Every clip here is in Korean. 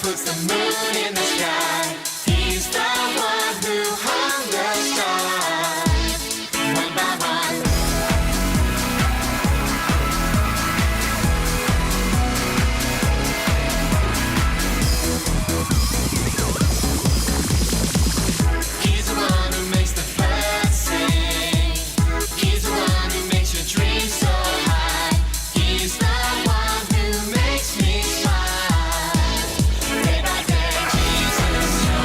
puts the moon in the sky. He's the one who hung the stars one by one. He's the one who makes the birds sing. He's the one who makes your dreams so high. He's the one who makes me smile. Day by day, Jesus shows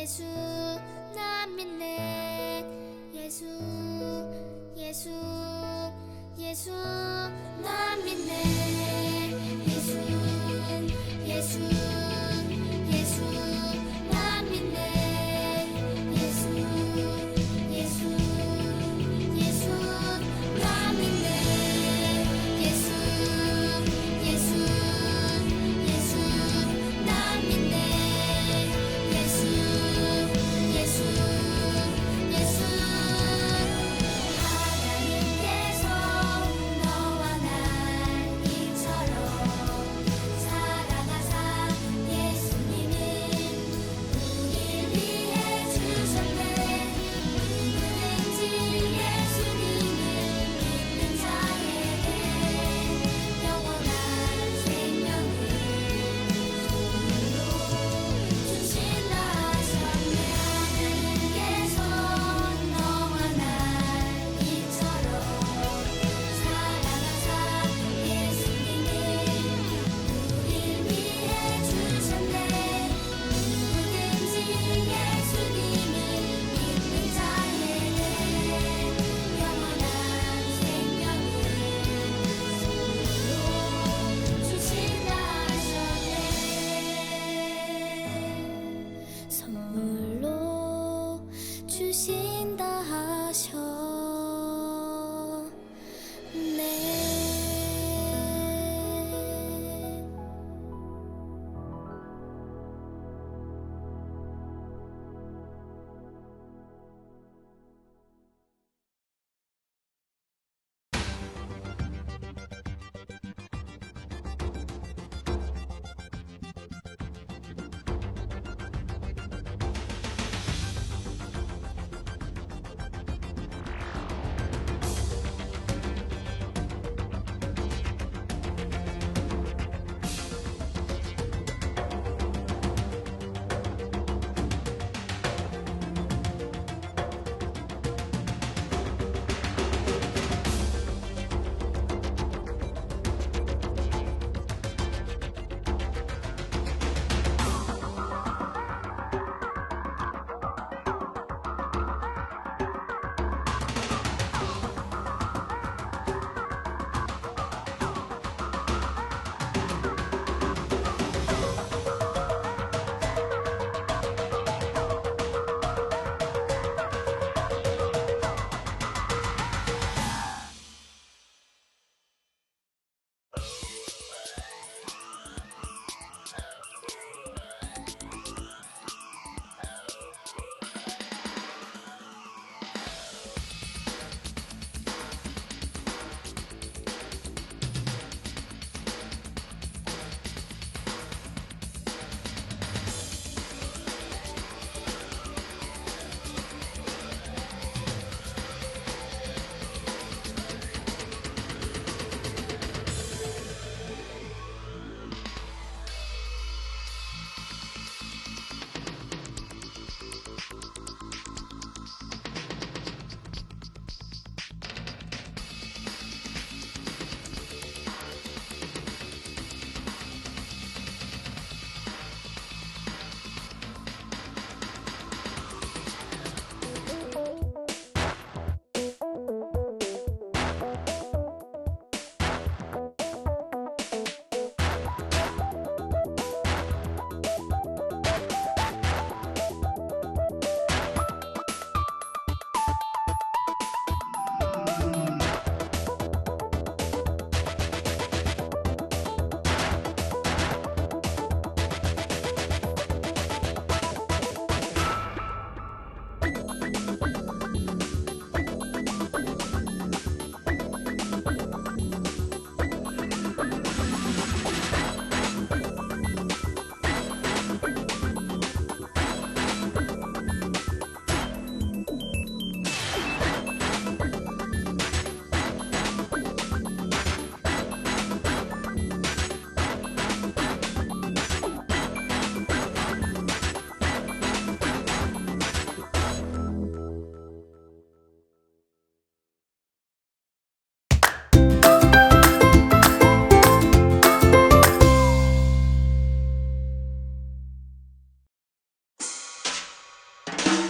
예수 나 믿네. 예수 예수 예수 나 믿네. 예수 예수 예수 나 믿네. 예수 예수 예수 나 믿네. 예수 예수 예수 나 믿네. 예수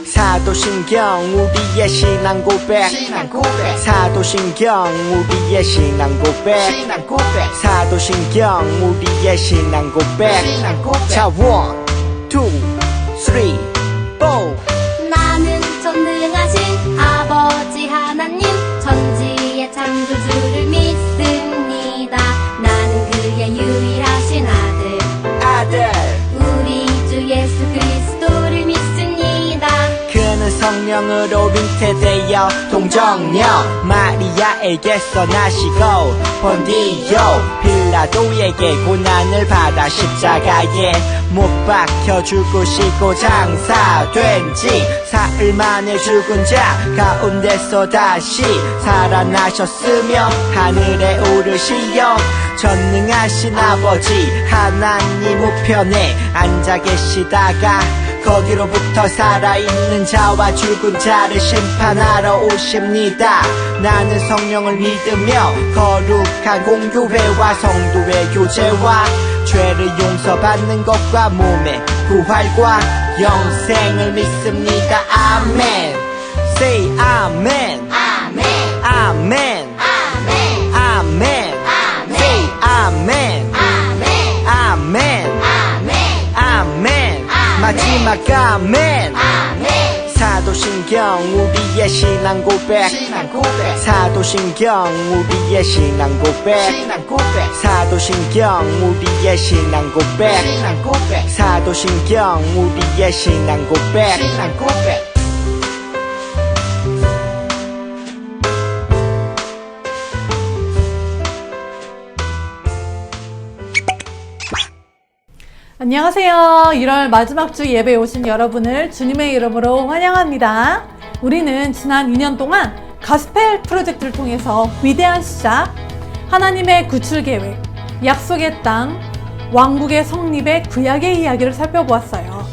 사도신경 우리의 신앙 고백 사도신경 우리의 신앙 고백 사도신경 우리의 신앙 고백 자 1, 2, 3, 4 나는 전능하신 아버지 하나님 천지의 창조주를 믿습니다. 나는 그의 유일하신 아들 우리 주 예수 그리스도를 믿습니다. 그는 성령으로 잉태되어 동정녀 마리아에게서 나시고 본디오 빌라도에게 고난을 받아 십자가에 못 박혀 죽으시고 장사된 지 사흘 만에 죽은 자 가운데서 다시 살아나셨으며 하늘에 오르시어 전능하신 아버지 하나님 우편에 앉아 계시다가 거기로부터 살아있는 자와 죽은 자를 심판하러 오십니다. 나는 성령을 믿으며 거룩한 공교회와 성도의 교제와 죄를 용서받는 것과 몸의 부활과 영생을 믿습니다. 아멘. Say 아멘. 아멘 아멘. 아멘 아멘. Say 아멘. 아멘 아멘. 아멘 아멘. 마지막 아멘. 아멘 사도신경 우리의 신앙 고백 사도신경 우리의 신앙 고백 사도신경 우리의 신앙 고백 사도신경 우리의 신앙 고백 안녕하세요. 1월 마지막 주 예배에 오신 여러분을 주님의 이름으로 환영합니다. 우리는 지난 2년 동안 가스펠 프로젝트를 통해서 위대한 시작, 하나님의 구출 계획, 약속의 땅, 왕국의 성립의 구약의 이야기를 살펴보았어요.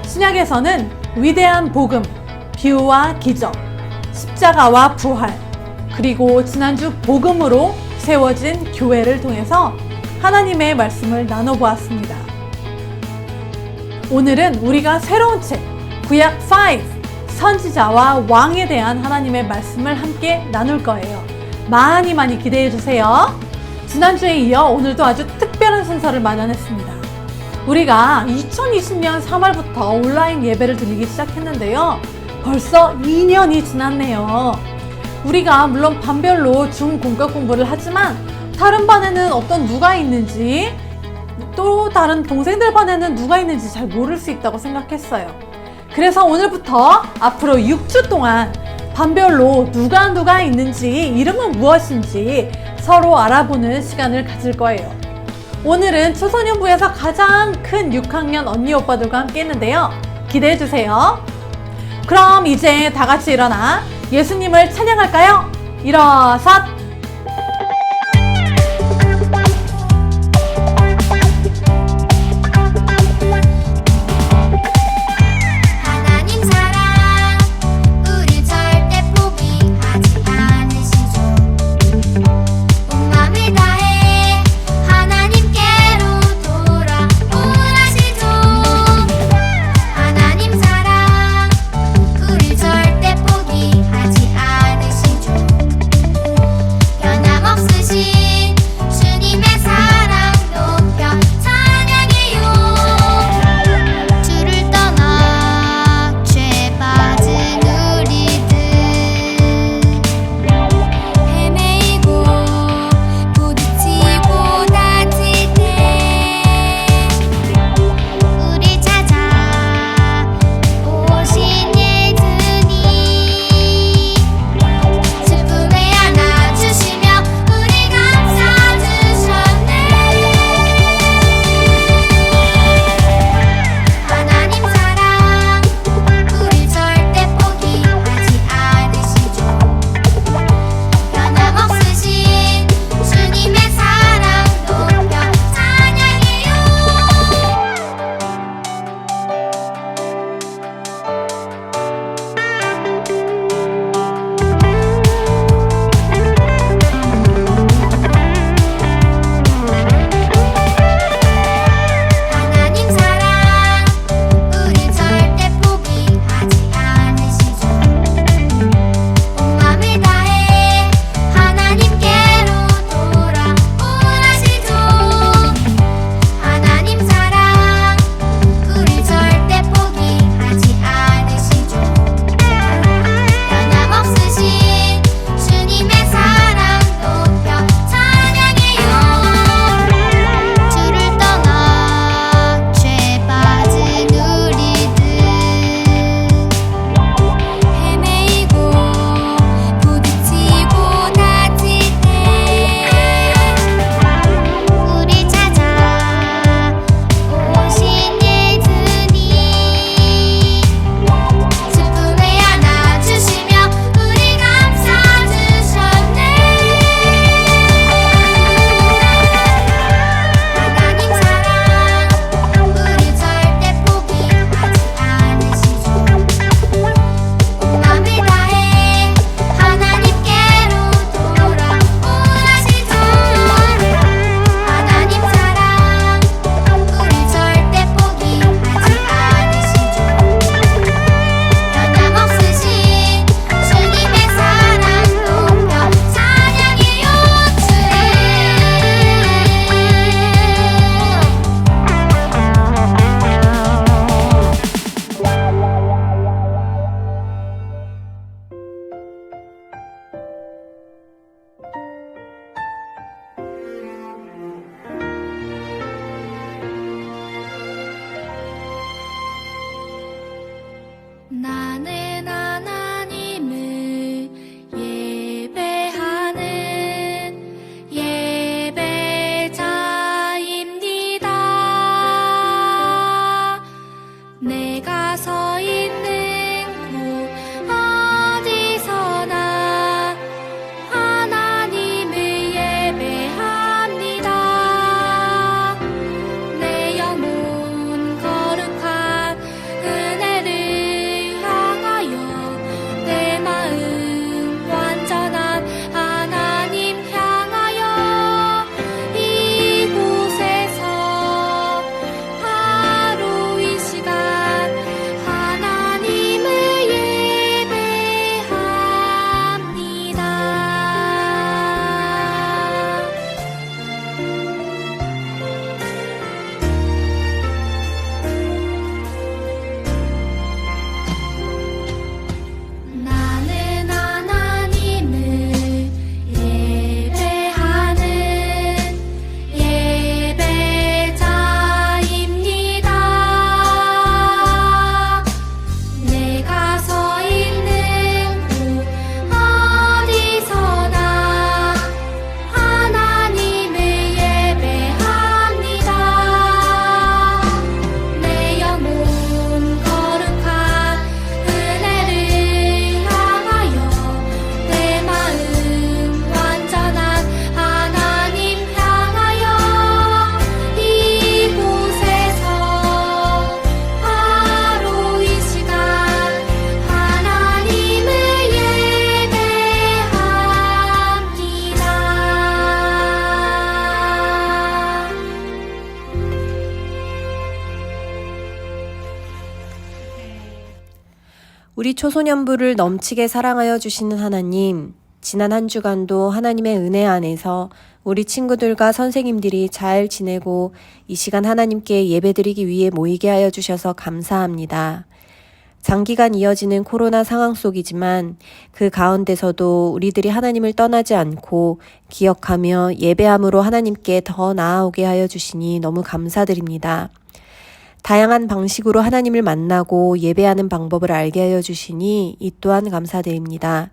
신약에서는 위대한 복음, 비유와 기적, 십자가와 부활, 그리고 지난주 복음으로 세워진 교회를 통해서 하나님의 말씀을 나눠보았습니다. 오늘은 우리가 새로운 책 구약 5 선지자와 왕에 대한 하나님의 말씀을 함께 나눌 거예요. 많이 기대해 주세요. 지난주에 이어 오늘도 아주 특별한 순서를 마련했습니다. 우리가 2020년 3월부터 온라인 예배를 드리기 시작했는데요. 벌써 2년이 지났네요. 우리가 물론 반별로 중공격 공부를 하지만 다른 반에는 어떤 누가 있는지 또 다른 동생들 반에는 누가 있는지 잘 모를 수 있다고 생각했어요. 그래서 오늘부터 앞으로 6주 동안 반별로 누가 있는지, 이름은 무엇인지 서로 알아보는 시간을 가질 거예요. 오늘은 초소년부에서 가장 큰 6학년 언니 오빠들과 함께 했는데요. 기대해 주세요. 그럼 이제 다 같이 일어나 예수님을 찬양할까요? 일어서 하나님 사랑 우리 절대 포기하지 않으시죠. 온 맘을 다해 하나님께로 돌아오라시죠. 하나님 사랑 우리 절대 포기하지 않으시죠. 우리 초소년부를 넘치게 사랑하여 주시는 하나님, 지난 한 주간도 하나님의 은혜 안에서 우리 친구들과 선생님들이 잘 지내고 이 시간 하나님께 예배드리기 위해 모이게 하여 주셔서 감사합니다. 장기간 이어지는 코로나 상황 속이지만 그 가운데서도 우리들이 하나님을 떠나지 않고 기억하며 예배함으로 하나님께 더 나아오게 하여 주시니 너무 감사드립니다. 다양한 방식으로 하나님을 만나고 예배하는 방법을 알게 하여 주시니 이 또한 감사드립니다.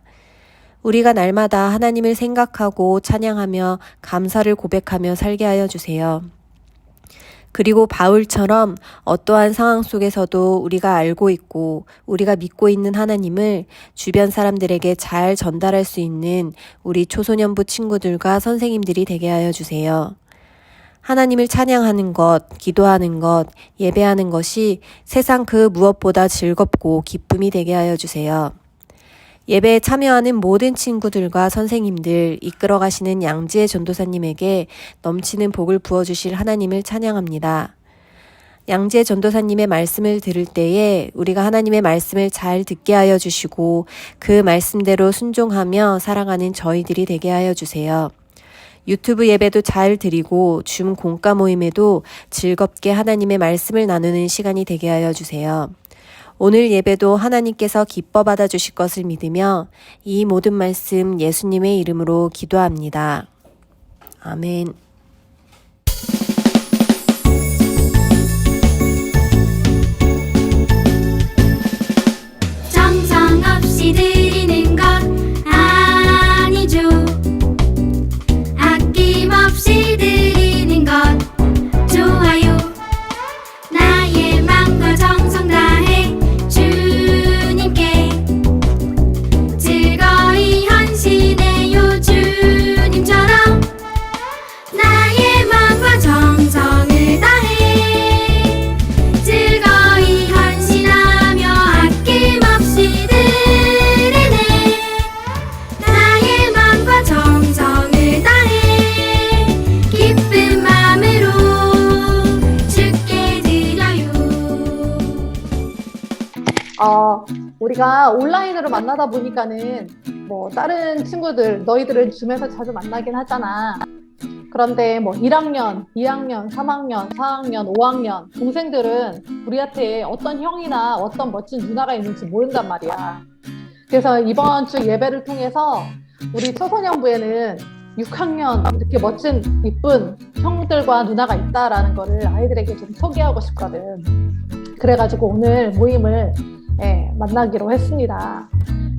우리가 날마다 하나님을 생각하고 찬양하며 감사를 고백하며 살게 하여 주세요. 그리고 바울처럼 어떠한 상황 속에서도 우리가 알고 있고 우리가 믿고 있는 하나님을 주변 사람들에게 잘 전달할 수 있는 우리 초소년부 친구들과 선생님들이 되게 하여 주세요. 하나님을 찬양하는 것, 기도하는 것, 예배하는 것이 세상 그 무엇보다 즐겁고 기쁨이 되게 하여 주세요. 예배에 참여하는 모든 친구들과 선생님들, 이끌어 가시는 양지혜 전도사님에게 넘치는 복을 부어주실 하나님을 찬양합니다. 양지혜 전도사님의 말씀을 들을 때에 우리가 하나님의 말씀을 잘 듣게 하여 주시고 그 말씀대로 순종하며 살아가는 저희들이 되게 하여 주세요. 유튜브 예배도 잘 드리고 줌 공과 모임에도 즐겁게 하나님의 말씀을 나누는 시간이 되게 하여 주세요. 오늘 예배도 하나님께서 기뻐 받아주실 것을 믿으며 이 모든 말씀 예수님의 이름으로 기도합니다. 아멘. 정성 없이 드리는 것 아니죠. 아낌없이 드리는 것 좋아요. 나의 맘과 정성 다해 주님께 즐거이 헌신해요. 주님처럼 나의 맘과 정성을 다해 즐거이 헌신하며 아낌없이 드리네. 나의 맘과 정성을 다해 기쁜 마음으로 주께 드려요. 우리가 온라인으로 만나다 보니까는 뭐 다른 친구들, 너희들은 줌에서 자주 만나긴 하잖아. 그런데 뭐 1학년, 2학년, 3학년, 4학년, 5학년 동생들은 우리한테 어떤 형이나 어떤 멋진 누나가 있는지 모른단 말이야. 그래서 이번 주 예배를 통해서 우리 초소년부에는 6학년 이렇게 멋진 이쁜 형들과 누나가 있다라는 거를 아이들에게 좀 소개하고 싶거든. 그래가지고 오늘 모임을 만나기로 했습니다.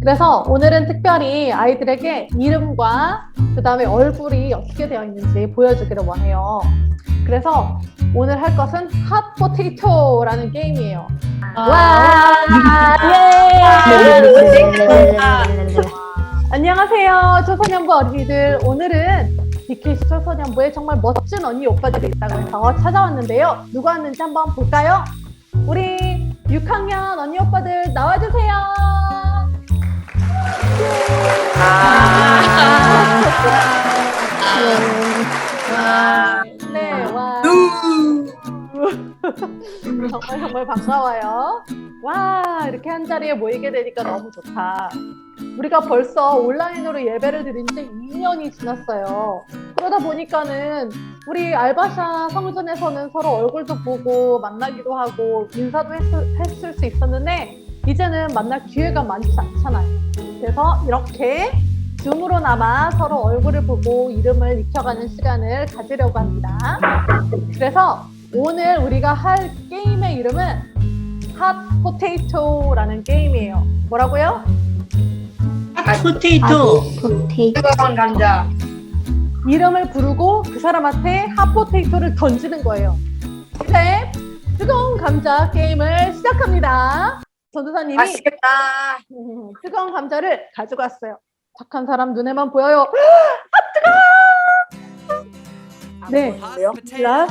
그래서 오늘은 특별히 아이들에게 이름과 그 다음에 얼굴이 어떻게 되어 있는지 보여주기를 원해요. 그래서 오늘 할 것은 핫 포테이토라는 게임이에요. 와! 예! 안녕하세요, 초소년부 어린이들. 오늘은 BKC 초소년부에 정말 멋진 언니 오빠들이 있다고 해서 찾아왔는데요. 누가 왔는지 한번 볼까요? 우리 6학년 언니 오빠들 나와주세요. 네, 와. 정말 반가워요. 와, 이렇게 한 자리에 모이게 되니까 너무 좋다. 우리가 벌써 온라인으로 예배를 드린 지 2년이 지났어요. 그러다 보니까는 우리 알바샤 성전에서는 서로 얼굴도 보고 만나기도 하고 인사도 했을 수 있었는데 이제는 만날 기회가 많지 않잖아요. 그래서 이렇게 줌으로나마 서로 얼굴을 보고 이름을 익혀가는 시간을 가지려고 합니다. 그래서 오늘 우리가 할 게임의 이름은 핫 포테이토라는 게임이에요. 뭐라고요? 포테이토. 뜨거운 감자. 이름을 부르고 그 사람한테 핫포테이토를 던지는 거예요. 이제 뜨거운 감자 게임을 시작합니다. 전도사님이 맛있겠다. 뜨거운 감자를 가지고 왔어요. 착한 사람 눈에만 보여요. 아, 뜨거워! 네, 자,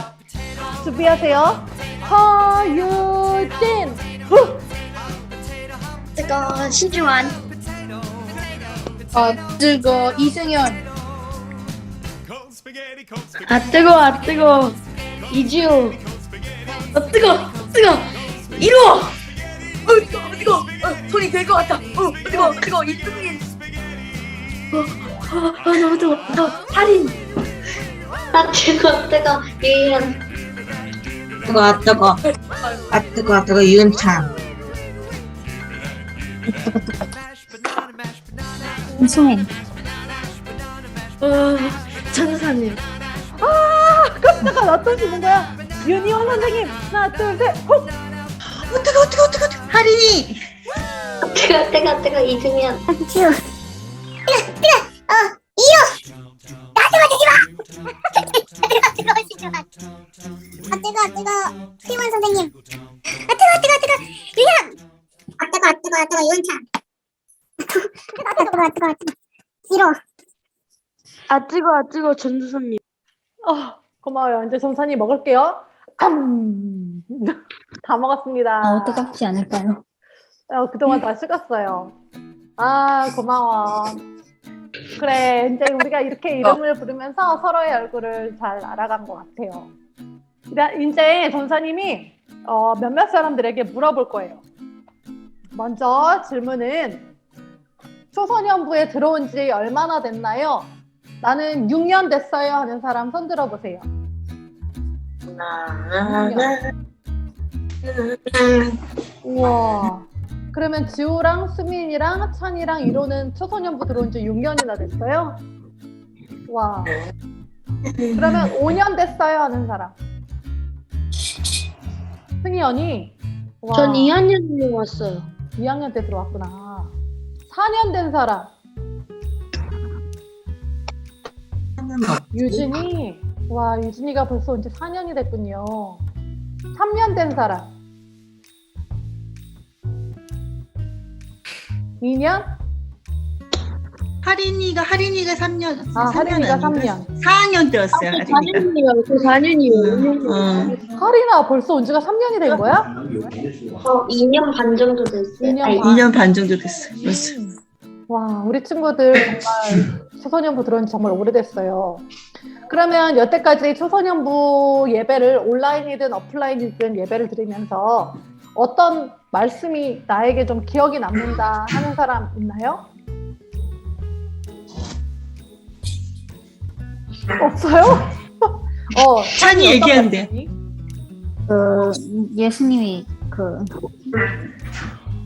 준비하세요. 허유진! 뜨거 신중한 뜨거 이승현. 아 뜨거. 이지호. 뜨거. 이루어. 뜨거. 손이 될 것 같아. 이거 이승민. 너무 뜨거. 할인. 뜨거 유연 뜨거 유은찬. 수행 전사님. 잠깐 어떤 지는 거야? 윤희원 선생님 하나 둘셋 훅. 뜨거. 할인이. 뜨거 이승현 뜨거 희원 선생님 뜨거 유현 뜨거 유은찬 뜨거 기로 뜨거 전사님. 고마워요. 이제 전산이 먹을게요. 다 먹었습니다. 뜨겁지 않을까요? 그동안 다 식었어요. 고마워. 그래, 이제 우리가 이렇게 이름을 부르면서 서로의 얼굴을 잘 알아간 것 같아요. 이제 전사님이 몇몇 사람들에게 물어볼 거예요. 먼저 질문은 초소년부에 들어온 지 얼마나 됐나요? 나는 6년 됐어요 하는 사람 손 들어보세요. 6년. 우와. 그러면 지호랑 수민이랑 찬이랑 이로는 초소년부 들어온 지 6년이나 됐어요? 와. 그러면 5년 됐어요 하는 사람. 승희 언니. 와. 전 2학년에 왔어요. 2학년 때 들어왔구나. 4년 된 사람. 유진이. 와, 유진이가 벌써 온 지 4년이 됐군요. 3년 된 사람. 2년? 할인이가 3년. 할인이가 3년. 4학년 때였어요. 할인이가. 4년이요. 저 4년이요. 할인아 벌써 온 지가 3년이 된 거야? 2년 반 정도 됐어요. 2년 반 정도 됐어요. 벌써. 와, 우리 친구들 정말 초소년부 들어온 지 정말 오래됐어요. 그러면 여태까지 초소년부 예배를 온라인이든 오프라인이든 예배를 드리면서 어떤 말씀이 나에게 좀 기억이 남는다 하는 사람 있나요? 없어요? 찬이 얘기한대. 예수님이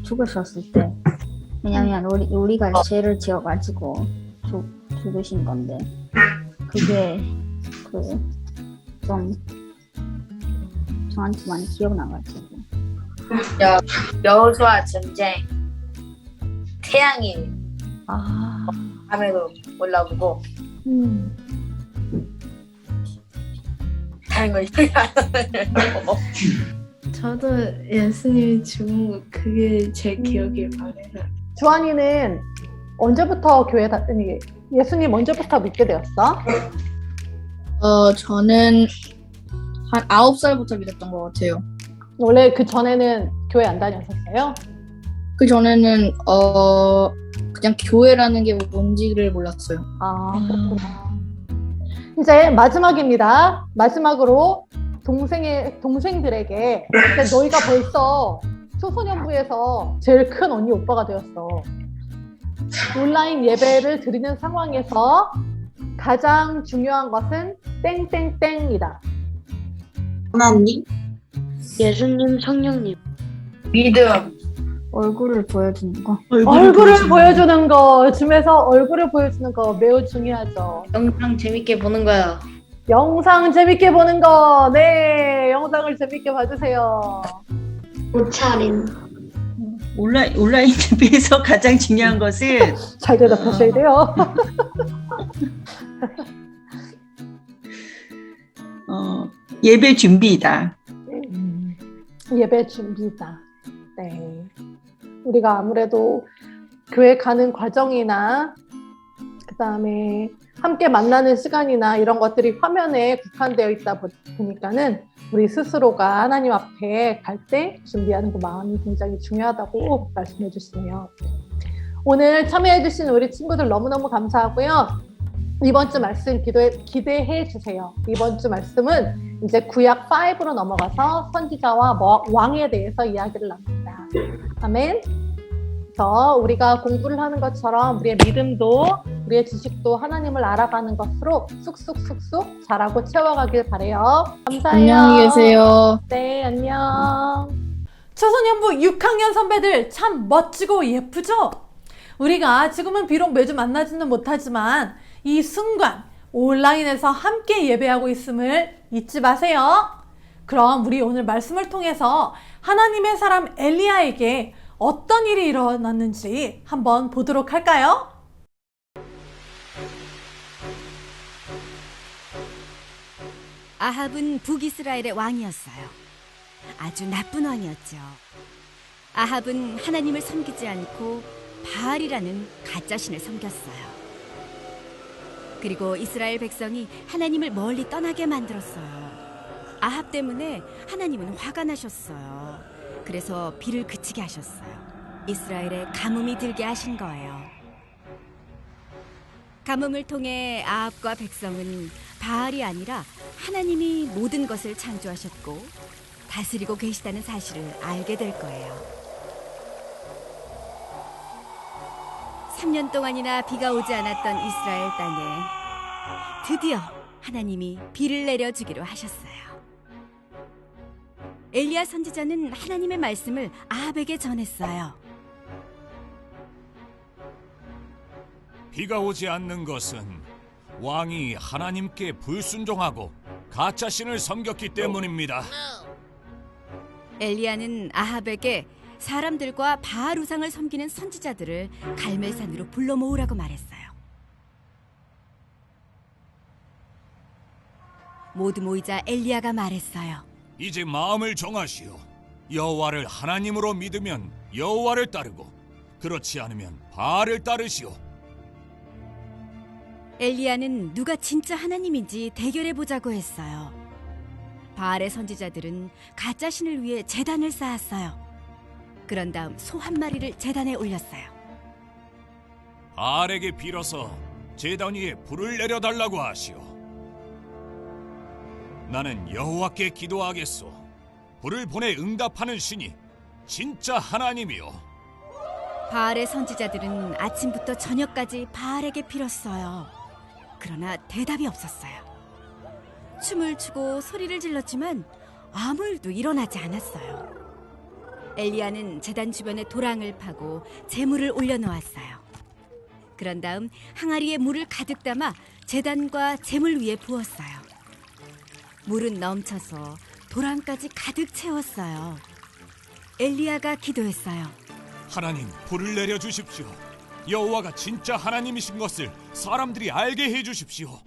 죽으셨을 때, 왜냐면 우리가 죄를 지어가지고 죽으신 건데, 그게 좀 저한테 많이 기억나가지고. 여호수아 전쟁 태양이 밤에도 올라오고 다른 걸 기억이 안 나요. 저도 예수님이 죽은 거 그게 제 기억에 많아요. 주한이는 언제부터 교회 다니 예수님 언제부터 믿게 되었어? 저는 한 9살부터 믿었던 것 같아요. 원래 그 전에는 교회 안 다녔었어요? 그 전에는 그냥 교회라는 게 뭔지를 몰랐어요. 그렇구나. 이제 마지막입니다. 마지막으로 동생들에게 이제 너희가 벌써 초소년부에서 제일 큰 언니 오빠가 되었어. 온라인 예배를 드리는 상황에서 가장 중요한 것은 땡땡땡이다. 하나님? 예수님, 성령님. 믿음. 얼굴을 보여주는 거. 얼굴을 보여주는 거, 줌에서 얼굴을 보여주는 거 매우 중요하죠. 영상 재밌게 보는 거야. 영상 재밌게 보는 거, 네, 영상을 재밌게 봐주세요. 옷차림 온라인 예배에서 가장 중요한 것은 잘 대답하셔야 돼요. 예배 준비이다. 예배 준비다. 네. 우리가 아무래도 교회 가는 과정이나 그 다음에 함께 만나는 시간이나 이런 것들이 화면에 국한되어 있다 보니까는 우리 스스로가 하나님 앞에 갈 때 준비하는 그 마음이 굉장히 중요하다고 말씀해 주시네요. 오늘 참여해 주신 우리 친구들 너무너무 감사하고요. 이번 주 말씀 기대해 주세요. 이번 주 말씀은 이제 구약 5로 넘어가서 선지자와 왕에 대해서 이야기를 나눕니다. 아멘. 그래서 우리가 공부를 하는 것처럼 우리의 믿음도 우리의 지식도 하나님을 알아가는 것으로 쑥쑥쑥쑥 자라고 채워가길 바래요. 감사해요. 안녕히 계세요. 네, 안녕. 초소년부 6학년 선배들 참 멋지고 예쁘죠? 우리가 지금은 비록 매주 만나지는 못하지만 이 순간 온라인에서 함께 예배하고 있음을 잊지 마세요. 그럼 우리 오늘 말씀을 통해서 하나님의 사람 엘리야에게 어떤 일이 일어났는지 한번 보도록 할까요? 아합은 북이스라엘의 왕이었어요. 아주 나쁜 왕이었죠. 아합은 하나님을 섬기지 않고 바알이라는 가짜신을 섬겼어요. 그리고 이스라엘 백성이 하나님을 멀리 떠나게 만들었어요. 아합 때문에 하나님은 화가 나셨어요. 그래서 비를 그치게 하셨어요. 이스라엘에 가뭄이 들게 하신 거예요. 가뭄을 통해 아합과 백성은 바알이 아니라 하나님이 모든 것을 창조하셨고 다스리고 계시다는 사실을 알게 될 거예요. 3년 동안이나 비가 오지 않았던 이스라엘 땅에 드디어 하나님이 비를 내려주기로 하셨어요. 엘리야 선지자는 하나님의 말씀을 아합에게 전했어요. 비가 오지 않는 것은 왕이 하나님께 불순종하고 가짜신을 섬겼기 때문입니다. 엘리야는 아합에게 사람들과 바알 우상을 섬기는 선지자들을 갈멜산으로 불러 모으라고 말했어요. 모두 모이자 엘리야가 말했어요. 이제 마음을 정하시오. 여호와를 하나님으로 믿으면 여호와를 따르고 그렇지 않으면 바알을 따르시오. 엘리야는 누가 진짜 하나님인지 대결해보자고 했어요. 바알의 선지자들은 가짜 신을 위해 제단을 쌓았어요. 그런 다음 소 한 마리를 제단에 올렸어요. 바알에게 빌어서 제단 위에 불을 내려달라고 하시오. 나는 여호와께 기도하겠소. 불을 보내 응답하는 신이 진짜 하나님이요. 바알의 선지자들은 아침부터 저녁까지 바알에게 빌었어요. 그러나 대답이 없었어요. 춤을 추고 소리를 질렀지만 아무 일도 일어나지 않았어요. 엘리야는 제단 주변에 도랑을 파고 재물을 올려놓았어요. 그런 다음 항아리에 물을 가득 담아 제단과 재물 위에 부었어요. 물은 넘쳐서 도랑까지 가득 채웠어요. 엘리야가 기도했어요. 하나님, 불을 내려주십시오. 여호와가 진짜 하나님이신 것을 사람들이 알게 해주십시오.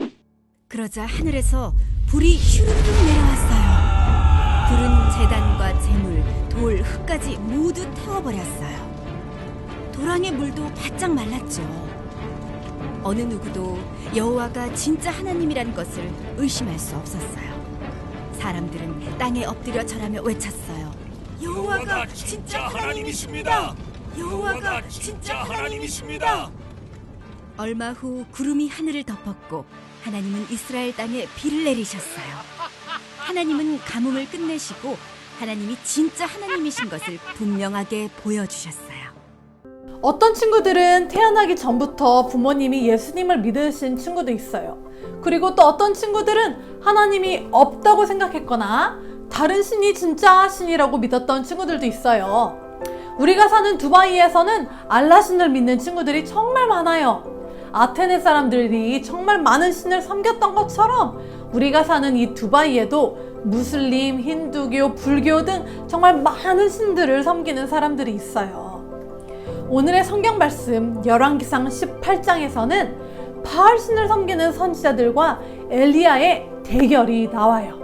그러자 하늘에서 불이 슈르륵 내려왔어요. 불은 제단과 재물, 돌, 흙까지 모두 태워버렸어요. 도랑의 물도 바짝 말랐죠. 어느 누구도 여호와가 진짜 하나님이란 것을 의심할 수 없었어요. 사람들은 땅에 엎드려 절하며 외쳤어요. 여호와가 진짜 하나님이십니다. 여호와가 진짜 하나님이십니다. 얼마 후 구름이 하늘을 덮었고 하나님은 이스라엘 땅에 비를 내리셨어요. 하나님은 가뭄을 끝내시고 하나님이 진짜 하나님이신 것을 분명하게 보여주셨어요. 어떤 친구들은 태어나기 전부터 부모님이 예수님을 믿으신 친구도 있어요. 그리고 또 어떤 친구들은 하나님이 없다고 생각했거나 다른 신이 진짜 신이라고 믿었던 친구들도 있어요. 우리가 사는 두바이에서는 알라 신을 믿는 친구들이 정말 많아요. 아테네 사람들이 정말 많은 신을 섬겼던 것처럼 우리가 사는 이 두바이에도 무슬림, 힌두교, 불교 등 정말 많은 신들을 섬기는 사람들이 있어요. 오늘의 성경 말씀 열왕기상 18장에서는 바알 신을 섬기는 선지자들과 엘리야의 대결이 나와요.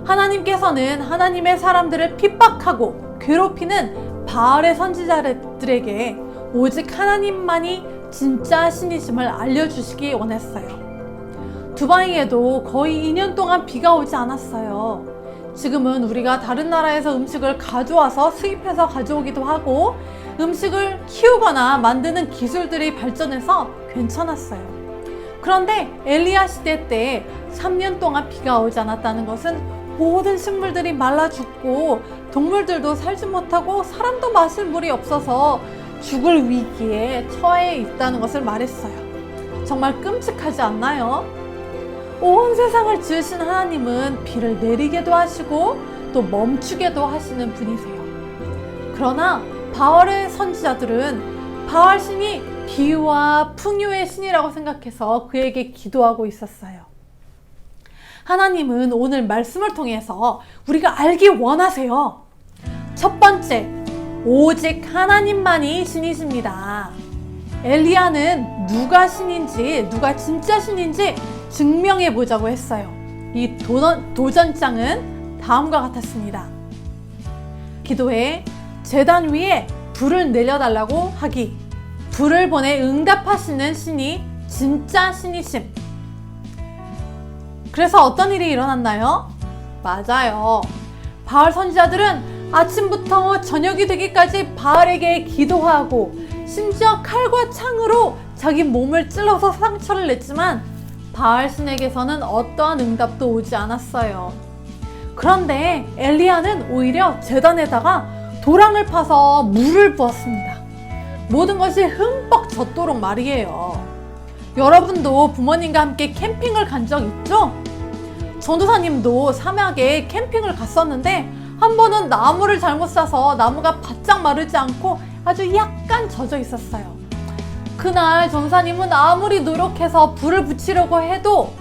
하나님께서는 하나님의 사람들을 핍박하고 괴롭히는 바알의 선지자들에게 오직 하나님만이 진짜 신이심을 알려주시기 원했어요. 두바이에도 거의 2년 동안 비가 오지 않았어요. 지금은 우리가 다른 나라에서 음식을 가져와서 수입해서 가져오기도 하고 음식을 키우거나 만드는 기술들이 발전해서 괜찮았어요. 그런데 엘리야 시대 때 3년 동안 비가 오지 않았다는 것은 모든 식물들이 말라 죽고 동물들도 살지 못하고 사람도 마실 물이 없어서 죽을 위기에 처해 있다는 것을 말했어요. 정말 끔찍하지 않나요? 온 세상을 지으신 하나님은 비를 내리게도 하시고 또 멈추게도 하시는 분이세요. 그러나 바알의 선지자들은 바알 신이 비와 풍요의 신이라고 생각해서 그에게 기도하고 있었어요. 하나님은 오늘 말씀을 통해서 우리가 알기 원하세요. 첫 번째, 오직 하나님만이 신이십니다. 엘리야는 누가 신인지, 누가 진짜 신인지 증명해 보자고 했어요. 이 도전장은 다음과 같았습니다. 기도에 제단 위에 불을 내려달라고 하기, 불을 보내 응답하시는 신이 진짜 신이심. 그래서 어떤 일이 일어났나요? 맞아요. 바알 선지자들은 아침부터 저녁이 되기까지 바알에게 기도하고 심지어 칼과 창으로 자기 몸을 찔러서 상처를 냈지만 바알 신에게서는 어떠한 응답도 오지 않았어요. 그런데 엘리야는 오히려 제단에다가 도랑을 파서 물을 부었습니다. 모든 것이 흠뻑 젖도록 말이에요. 여러분도 부모님과 함께 캠핑을 간 적 있죠? 전도사님도 사막에 캠핑을 갔었는데 한 번은 나무를 잘못 싸서 나무가 바짝 마르지 않고 아주 약간 젖어 있었어요. 그날 전도사님은 아무리 노력해서 불을 붙이려고 해도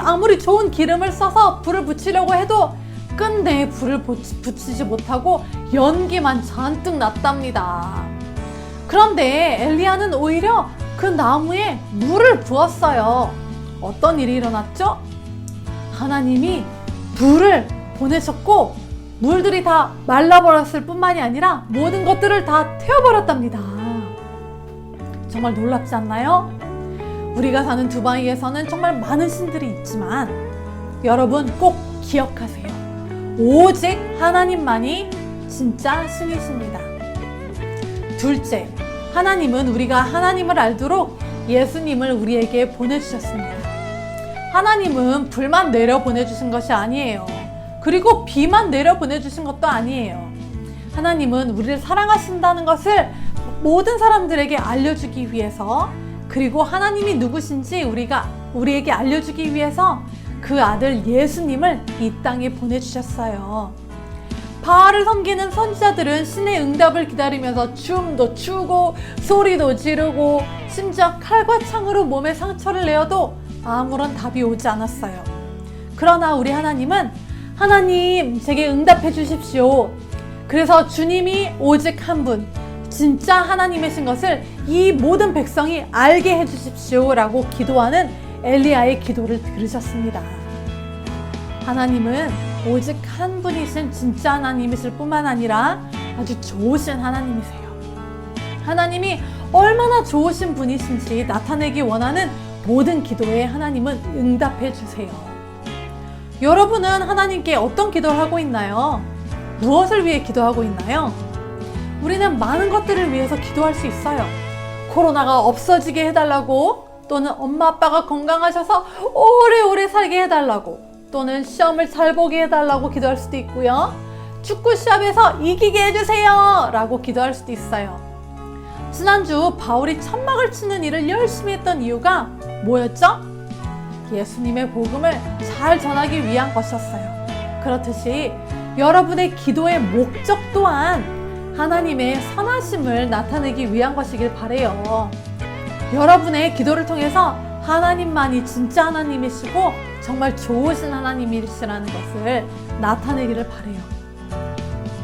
아무리 좋은 기름을 써서 불을 붙이려고 해도 끝내 불을 붙이지 못하고 연기만 잔뜩 났답니다. 그런데 엘리야는 오히려 그 나무에 물을 부었어요. 어떤 일이 일어났죠? 하나님이 불을 보내셨고 물들이 다 말라버렸을 뿐만이 아니라 모든 것들을 다 태워버렸답니다. 정말 놀랍지 않나요? 우리가 사는 두바이에서는 정말 많은 신들이 있지만 여러분 꼭 기억하세요. 오직 하나님만이 진짜 신이십니다. 둘째, 하나님은 우리가 하나님을 알도록 예수님을 우리에게 보내주셨습니다. 하나님은 불만 내려 보내주신 것이 아니에요. 그리고 비만 내려 보내주신 것도 아니에요. 하나님은 우리를 사랑하신다는 것을 모든 사람들에게 알려주기 위해서, 그리고 하나님이 누구신지 우리에게 알려주기 위해서 그 아들 예수님을 이 땅에 보내주셨어요. 바알을 섬기는 선지자들은 신의 응답을 기다리면서 춤도 추고 소리도 지르고 심지어 칼과 창으로 몸에 상처를 내어도 아무런 답이 오지 않았어요. 그러나 우리 하나님은 하나님 제게 응답해 주십시오. 그래서 주님이 오직 한 분, 진짜 하나님이신 것을 이 모든 백성이 알게 해 주십시오 라고 기도하는 엘리야의 기도를 들으셨습니다. 하나님은 오직 한 분이신 진짜 하나님이실 뿐만 아니라 아주 좋으신 하나님이세요. 하나님이 얼마나 좋으신 분이신지 나타내기 원하는 모든 기도에 하나님은 응답해 주세요. 여러분은 하나님께 어떤 기도를 하고 있나요? 무엇을 위해 기도하고 있나요? 우리는 많은 것들을 위해서 기도할 수 있어요. 코로나가 없어지게 해달라고, 또는 엄마 아빠가 건강하셔서 오래오래 살게 해달라고, 또는 시험을 잘 보게 해달라고 기도할 수도 있고요. 축구 시합에서 이기게 해주세요 라고 기도할 수도 있어요. 지난주 바울이 천막을 치는 일을 열심히 했던 이유가 뭐였죠? 예수님의 복음을 잘 전하기 위한 것이었어요. 그렇듯이 여러분의 기도의 목적 또한 하나님의 선하심을 나타내기 위한 것이길 바라요. 여러분의 기도를 통해서 하나님만이 진짜 하나님이시고 정말 좋으신 하나님이시라는 것을 나타내기를 바라요.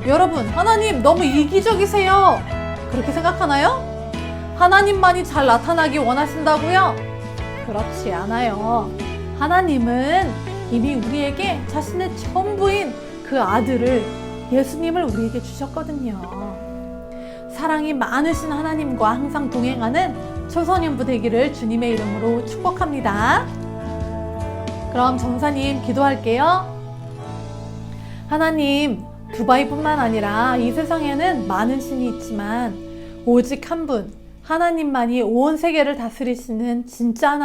여러분, 하나님 너무 이기적이세요. 그렇게 생각하나요? 하나님만이 잘 나타나기 원하신다고요? 그렇지 않아요. 하나님은 이미 우리에게 자신의 전부인 그 아들을, 예수님을 우리에게 주셨거든요. 사랑이 많으신 하나님과 항상 동행하는 초소년부 되기를 주님의 이름으로 축복합니다. 그럼 전사님 기도할게요. 하나님, 두바이뿐만 아니라 이 세상에는 많은 신이 있지만 오직 한 분, 하나님만이 온 세계를 다스리시는 진짜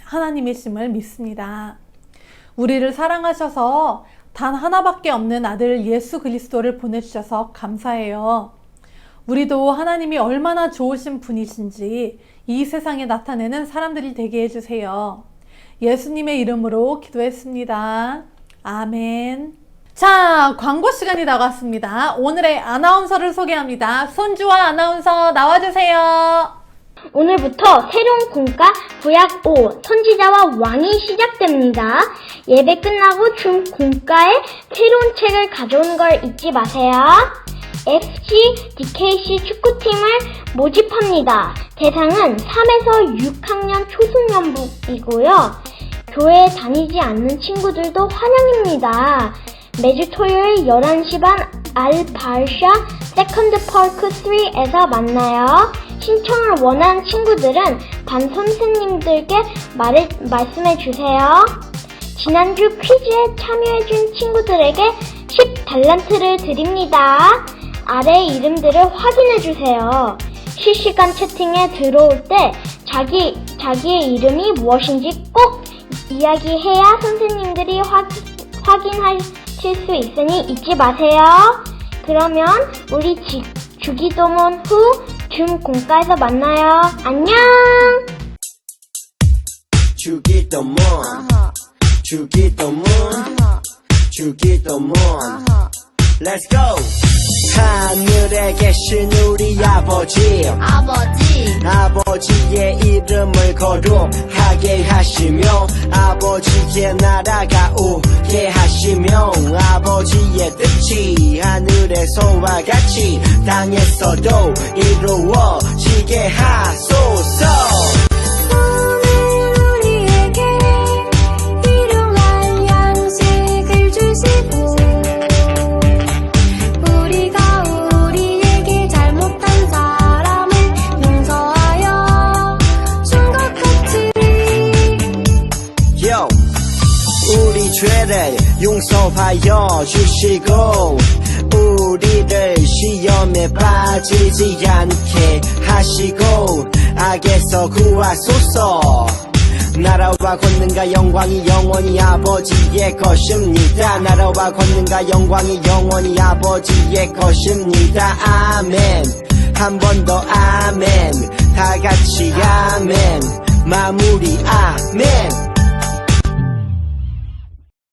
하나님이심을 믿습니다. 우리를 사랑하셔서 단 하나밖에 없는 아들 예수 그리스도를 보내주셔서 감사해요. 우리도 하나님이 얼마나 좋으신 분이신지 이 세상에 나타내는 사람들이 되게 해주세요. 예수님의 이름으로 기도했습니다. 아멘. 자, 광고 시간이 나갔습니다. 오늘의 아나운서를 소개합니다. 손주아 아나운서 나와주세요. 오늘부터 새로운 공과 구약 5 선지자와 왕이 시작됩니다. 예배 끝나고 준 공과에 새로운 책을 가져온 걸 잊지 마세요. FC DKC 축구팀을 모집합니다. 대상은 3에서 6학년 초소년부이고요. 교회에 다니지 않는 친구들도 환영입니다. 매주 토요일 11시 반 알바샤 세컨드 파크 3에서 만나요. 신청을 원하는 친구들은 반 선생님들께 말씀해주세요. 지난주 퀴즈에 참여해준 친구들에게 10달란트를 드립니다. 아래 이름들을 확인해주세요. 실시간 채팅에 들어올 때 자기의 이름이 무엇인지 꼭 이야기해야 선생님들이 확인하실 수 있으니 잊지 마세요. 그러면 우리 주기도문 후 줌 공과에서 만나요. 안녕. 주기도문 주기도문 주기도문 Let's go. 하늘에 계신 우리 아버지의 이름을 거룩하게 하시며 아버지의 나라가 오게 하시며 아버지의 뜻이 하늘에서와 같이 땅에서도 이루어지게 하소서. 우리 죄를 용서하여 주시고 우리를 시험에 빠지지 않게 하시고 악에서 구하소서. 나라와 권능과 영광이 영원히 아버지의 것입니다. 나라와 권능과 영광이 영원히 아버지의 것입니다. 아멘. 한 번 더 아멘. 다 같이 아멘. 마무리 아멘.